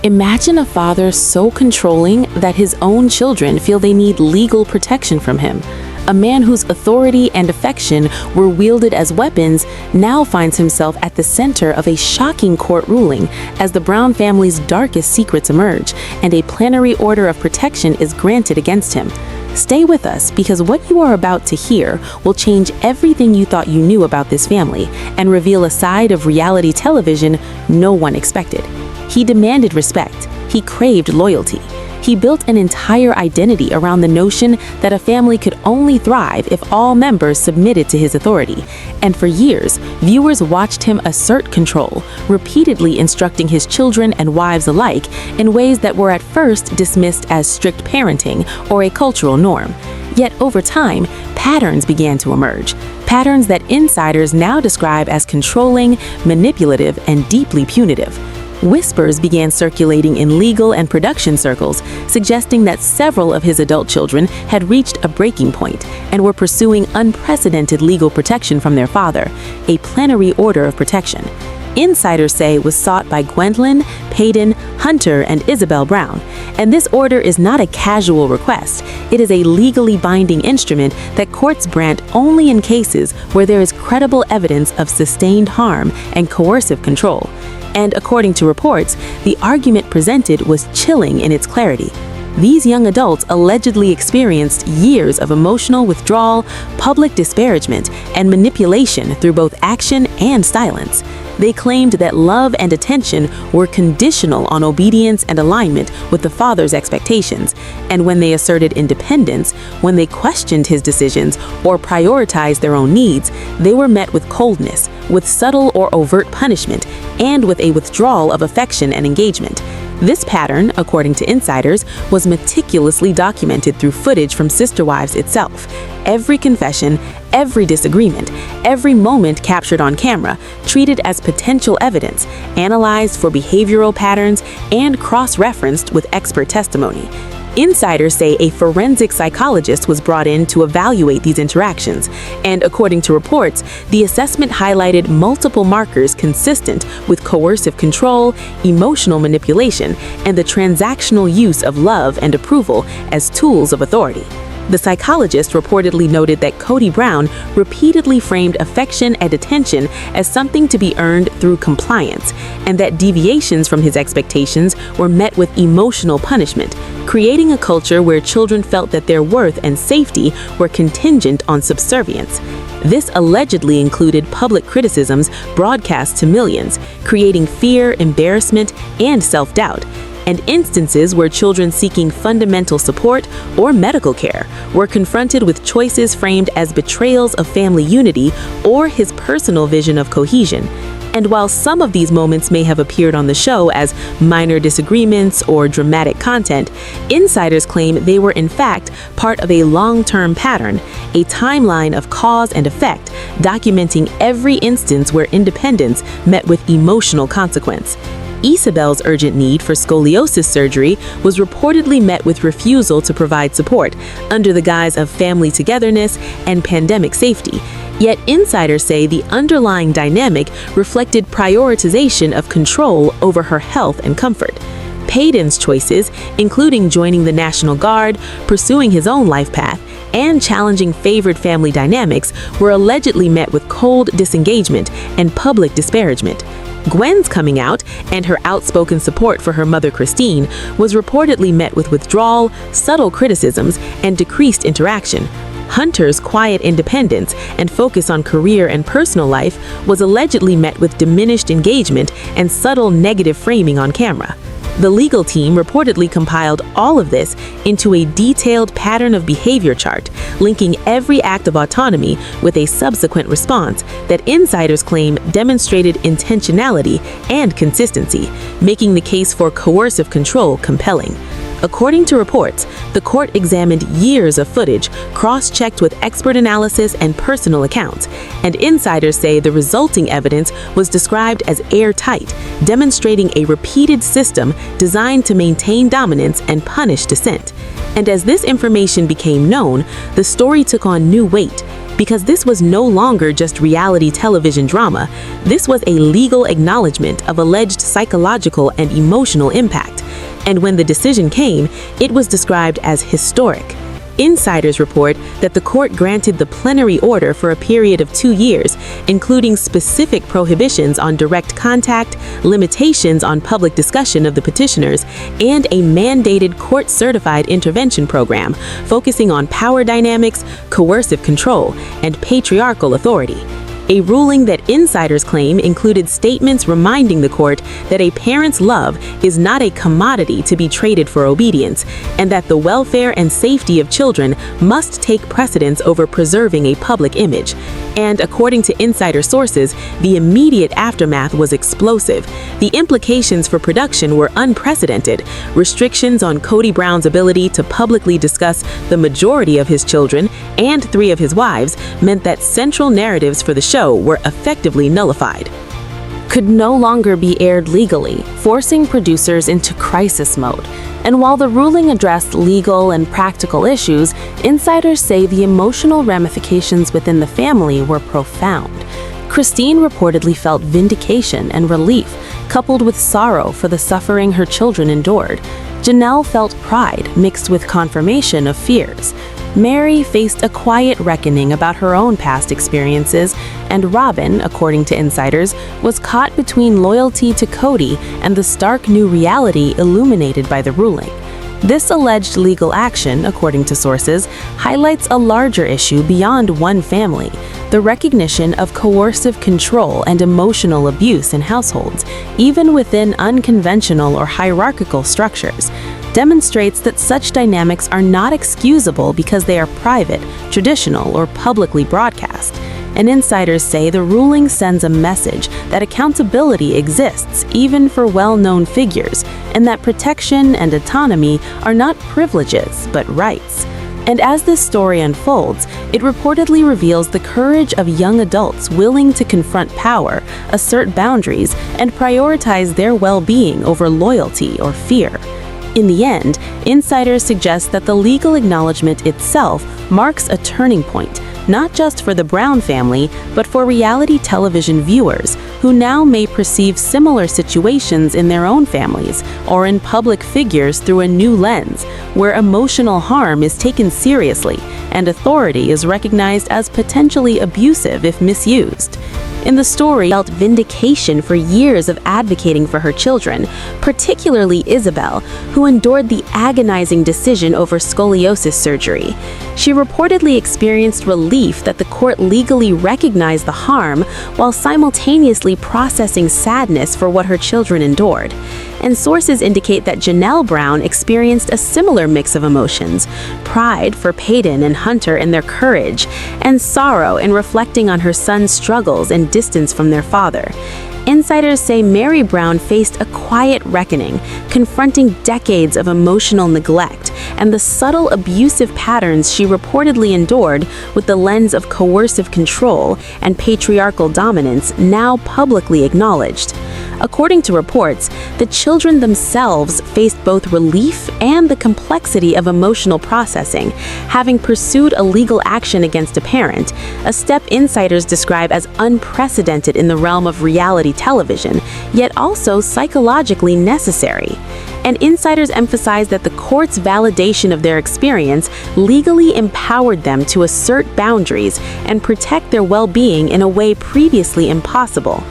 Imagine a father so controlling that his own children feel they need legal protection from him. A man whose authority and affection were wielded as weapons now finds himself at the center of a shocking court ruling as the Brown family's darkest secrets emerge and a plenary order of protection is granted against him. Stay with us because what you are about to hear will change everything you thought you knew about this family and reveal a side of reality television no one expected. He demanded respect. He craved loyalty. He built an entire identity around the notion that a family could only thrive if all members submitted to his authority. And for years, viewers watched him assert control, repeatedly instructing his children and wives alike in ways that were at first dismissed as strict parenting or a cultural norm. Yet over time, patterns began to emerge. Patterns that insiders now describe as controlling, manipulative, and deeply punitive. Whispers began circulating in legal and production circles, suggesting that several of his adult children had reached a breaking point and were pursuing unprecedented legal protection from their father, a plenary order of protection. Insiders say was sought by Gwendolyn, Peyton, Hunter, and Isabel Brown. And this order is not a casual request. It is a legally binding instrument that courts grant only in cases where there is credible evidence of sustained harm and coercive control. And according to reports, the argument presented was chilling in its clarity. These young adults allegedly experienced years of emotional withdrawal, public disparagement, and manipulation through both action and silence. They claimed that love and attention were conditional on obedience and alignment with the father's expectations, and when they asserted independence, when they questioned his decisions or prioritized their own needs, they were met with coldness, with subtle or overt punishment, and with a withdrawal of affection and engagement. This pattern, according to insiders, was meticulously documented through footage from Sister Wives itself. Every confession, every disagreement, every moment captured on camera, treated as potential evidence, analyzed for behavioral patterns, and cross-referenced with expert testimony. Insiders say a forensic psychologist was brought in to evaluate these interactions, and according to reports, the assessment highlighted multiple markers consistent with coercive control, emotional manipulation, and the transactional use of love and approval as tools of authority. The psychologist reportedly noted that Cody Brown repeatedly framed affection and attention as something to be earned through compliance, and that deviations from his expectations were met with emotional punishment, creating a culture where children felt that their worth and safety were contingent on subservience. This allegedly included public criticisms broadcast to millions, creating fear, embarrassment, and self-doubt, and instances where children seeking fundamental support or medical care were confronted with choices framed as betrayals of family unity or his personal vision of cohesion. And while some of these moments may have appeared on the show as minor disagreements or dramatic content, insiders claim they were in fact part of a long-term pattern, a timeline of cause and effect, documenting every instance where independence met with emotional consequence. Isabel's urgent need for scoliosis surgery was reportedly met with refusal to provide support under the guise of family togetherness and pandemic safety. Yet insiders say the underlying dynamic reflected prioritization of control over her health and comfort. Peyton's choices, including joining the National Guard, pursuing his own life path, and challenging favored family dynamics, were allegedly met with cold disengagement and public disparagement. Gwen's coming out and her outspoken support for her mother Christine was reportedly met with withdrawal, subtle criticisms, and decreased interaction. Hunter's quiet independence and focus on career and personal life was allegedly met with diminished engagement and subtle negative framing on camera. The legal team reportedly compiled all of this into a detailed pattern of behavior chart, linking every act of autonomy with a subsequent response that insiders claim demonstrated intentionality and consistency, making the case for coercive control compelling. According to reports, the court examined years of footage, cross-checked with expert analysis and personal accounts, and insiders say the resulting evidence was described as airtight, demonstrating a repeated system designed to maintain dominance and punish dissent. And as this information became known, the story took on new weight. because this was no longer just reality television drama. This was a legal acknowledgement of alleged psychological and emotional impact. And when the decision came, it was described as historic. Insiders report that the court granted the plenary order for a period of 2 years, including specific prohibitions on direct contact, limitations on public discussion of the petitioners, and a mandated court-certified intervention program focusing on power dynamics, coercive control, and patriarchal authority. A ruling that insiders claim included statements reminding the court that a parent's love is not a commodity to be traded for obedience, and that the welfare and safety of children must take precedence over preserving a public image. And according to insider sources, the immediate aftermath was explosive. The implications for production were unprecedented. Restrictions on Cody Brown's ability to publicly discuss the majority of his children and 3 of his wives meant that central narratives for the show were effectively nullified. Could no longer be aired legally, forcing producers into crisis mode. And while the ruling addressed legal and practical issues, insiders say the emotional ramifications within the family were profound. Christine reportedly felt vindication and relief, coupled with sorrow for the suffering her children endured. Janelle felt pride mixed with confirmation of fears. Mary faced a quiet reckoning about her own past experiences, and Robin, according to insiders, was caught between loyalty to Cody and the stark new reality illuminated by the ruling. This alleged legal action, according to sources, highlights a larger issue beyond one family: the recognition of coercive control and emotional abuse in households, even within unconventional or hierarchical structures. Demonstrates that such dynamics are not excusable because they are private, traditional, or publicly broadcast. And insiders say the ruling sends a message that accountability exists even for well-known figures, and that protection and autonomy are not privileges but rights. And as this story unfolds, it reportedly reveals the courage of young adults willing to confront power, assert boundaries, and prioritize their well-being over loyalty or fear. In the end, insiders suggest that the legal acknowledgement itself marks a turning point, not just for the Brown family, but for reality television viewers who now may perceive similar situations in their own families or in public figures through a new lens, where emotional harm is taken seriously and authority is recognized as potentially abusive if misused. In the story, felt vindication for years of advocating for her children, particularly Isabel, who endured the agonizing decision over scoliosis surgery. She reportedly experienced relief that the court legally recognized the harm while simultaneously processing sadness for what her children endured. And sources indicate that Janelle Brown experienced a similar mix of emotions: pride for Peyton and Hunter in their courage, and sorrow in reflecting on her son's struggles and distance from their father. Insiders say Mary Brown faced a quiet reckoning, confronting decades of emotional neglect and the subtle abusive patterns she reportedly endured with the lens of coercive control and patriarchal dominance now publicly acknowledged. According to reports, the children themselves faced both relief and the complexity of emotional processing, having pursued a legal action against a parent, a step insiders describe as unprecedented in the realm of reality television, yet also psychologically necessary. And insiders emphasize that the court's validation of their experience legally empowered them to assert boundaries and protect their well-being in a way previously impossible.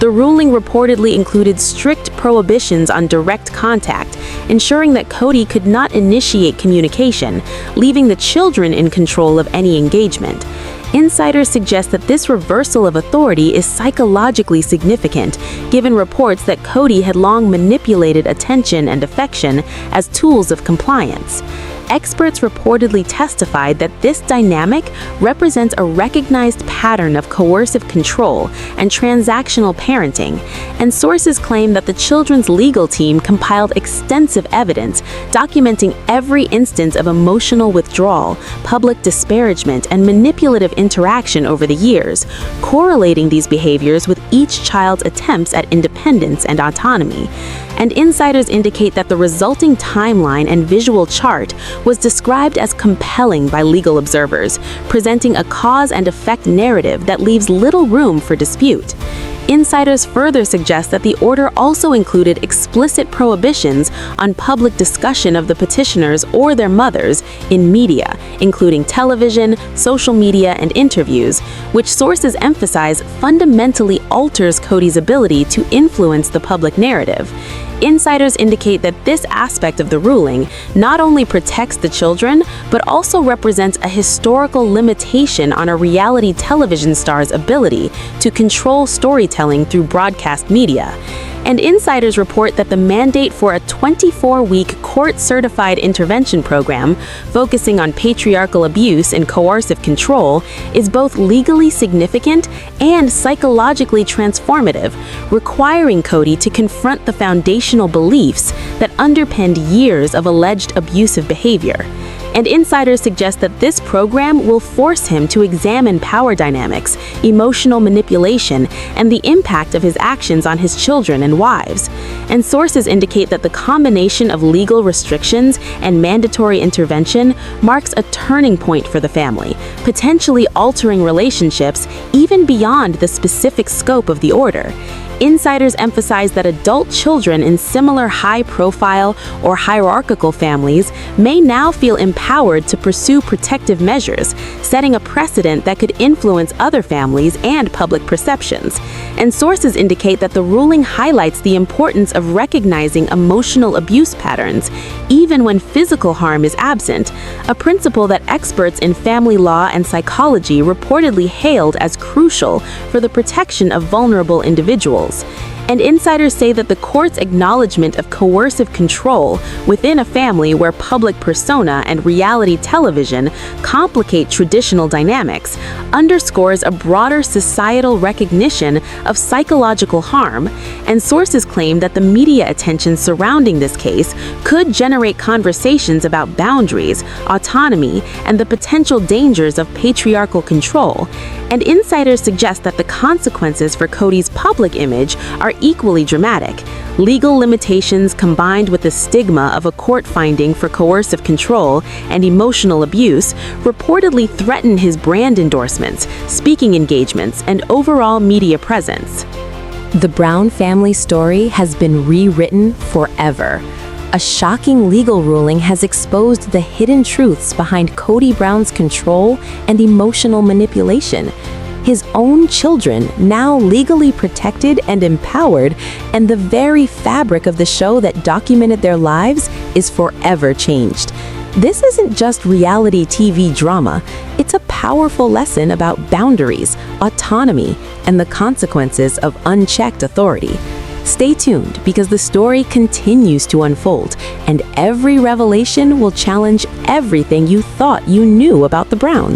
The ruling reportedly included strict prohibitions on direct contact, ensuring that Cody could not initiate communication, leaving the children in control of any engagement. Insiders suggest that this reversal of authority is psychologically significant, given reports that Cody had long manipulated attention and affection as tools of compliance. Experts reportedly testified that this dynamic represents a recognized pattern of coercive control and transactional parenting, and sources claim that the children's legal team compiled extensive evidence documenting every instance of emotional withdrawal, public disparagement, and manipulative interaction over the years, correlating these behaviors with each child's attempts at independence and autonomy. and insiders indicate that the resulting timeline and visual chart was described as compelling by legal observers, presenting a cause and effect narrative that leaves little room for dispute. Insiders further suggest that the order also included explicit prohibitions on public discussion of the petitioners or their mothers in media, including television, social media, and interviews, which sources emphasize fundamentally alters Cody's ability to influence the public narrative. Insiders indicate that this aspect of the ruling not only protects the children, but also represents a historical limitation on a reality television star's ability to control storytelling through broadcast media. And insiders report that the mandate for a 24-week court-certified intervention program focusing on patriarchal abuse and coercive control is both legally significant and psychologically transformative, requiring Cody to confront the foundational beliefs that underpinned years of alleged abusive behavior. And insiders suggest that this program will force him to examine power dynamics, emotional manipulation, and the impact of his actions on his children and wives. And sources indicate that the combination of legal restrictions and mandatory intervention marks a turning point for the family, potentially altering relationships even beyond the specific scope of the order. Insiders emphasize that adult children in similar high-profile or hierarchical families may now feel empowered to pursue protective measures, setting a precedent that could influence other families and public perceptions. And sources indicate that the ruling highlights the importance of recognizing emotional abuse patterns, even when physical harm is absent, a principle that experts in family law and psychology reportedly hailed as crucial for the protection of vulnerable individuals. And insiders say that the court's acknowledgement of coercive control within a family where public persona and reality television complicate traditional dynamics underscores a broader societal recognition of psychological harm, and sources claim that the media attention surrounding this case could generate conversations about boundaries, autonomy, and the potential dangers of patriarchal control. And insiders suggest that the consequences for Cody's public image are equally dramatic. Legal limitations combined with the stigma of a court finding for coercive control and emotional abuse reportedly threaten his brand endorsements, speaking engagements, and overall media presence. The Brown family story has been rewritten forever. A shocking legal ruling has exposed the hidden truths behind Cody Brown's control and emotional manipulation. His own children, now legally protected and empowered, and the very fabric of the show that documented their lives is forever changed. This isn't just reality TV drama, it's a powerful lesson about boundaries, autonomy, and the consequences of unchecked authority. Stay tuned because the story continues to unfold, and every revelation will challenge everything you thought you knew about the Browns.